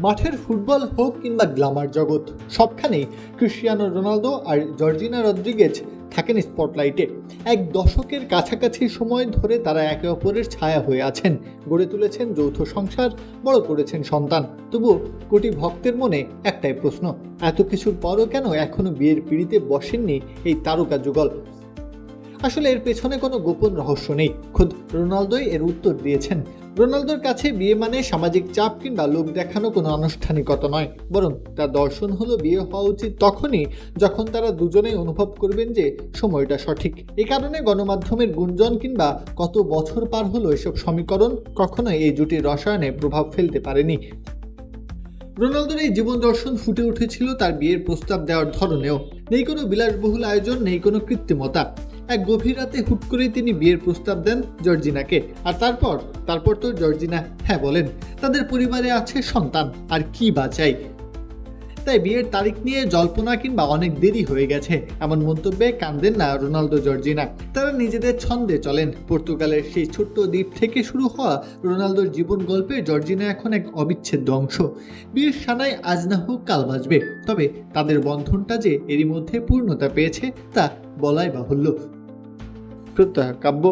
মাঠের ফুটবল হোক কিংবা গ্ল্যামার জগৎ, সবখানেই ক্রিস্টিয়ানো রোনালদো আর জর্জিনা রদ্রিগেজ থাকেন স্পটলাইটে। এক দশকের কাছাকাছি সময় ধরে তারা একে অপরের ছায়া হয়ে আছেন, গড়ে তুলেছেন যৌথ সংসার, বড় করেছেন সন্তান। তবুও কোটি ভক্তের মনে একটাই প্রশ্ন, এত কিছুর পরও কেন এখনো বিয়ের পিঁড়িতে বসেননি এই তারকা যুগল? আসলে এর পেছনে কোনো গোপন রহস্য নেই, খোদ রোনালদোই এর উত্তর দিয়েছেন। রোনালদোর কাছে বিয়ে মানে সামাজিক চাপ কিংবা লোক দেখানো কোনো আনুষ্ঠানিকতা নয়, বরং তার দর্শন হলো বিয়ে হওয়া উচিত তখনই যখন তারা দুজনেই অনুভব করবেন যে সময়টা সঠিক। এ কারণে গণমাধ্যমের গুঞ্জন কিংবা কত বছর পার হলো এসব সমীকরণ কখনোই এই জুটির রসায়নে প্রভাব ফেলতে পারেনি। রোনালদোর এই জীবন দর্শন ফুটে উঠেছিল তার বিয়ের প্রস্তাব দেওয়ার ধরনেও। নেই কোনো বিলাসবহুল আয়োজন, নেই কোনো কৃত্রিমতা। এক গভীর রাতে হুট করেই তিনি বিয়ের প্রস্তাব দেন জর্জিনাকে, আর তারপর তো জর্জিনা হ্যাঁ বলেন। তাদের পরিবারে আছে সন্তান, আর কি বা চাই। তাই বিয়ের তারিখ নিয়ে জল্পনা কিংবা অনেক দেরি হয়ে গেছে এমন মন্তব্যে কাঁদেন না রোনালদো জর্জিনা। তারা নিজেদের ছন্দে চলেন। পর্তুগালের সেই ছোট্ট দ্বীপ থেকে শুরু হওয়া রোনালদোর জীবন গল্পে জর্জিনা এখন এক অবিচ্ছেদ্য অংশ। বিয়ের সানায় আজ না হোক কাল বাজবে, তবে তাদের বন্ধনটা যে এরই মধ্যে পূর্ণতা পেয়েছে তা বলাই বাহুল্য। প্রত্যহ কাব্য,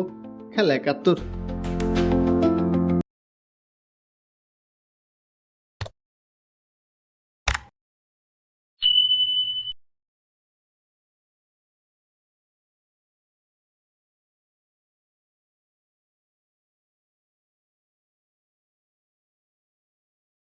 খেলা ৭১।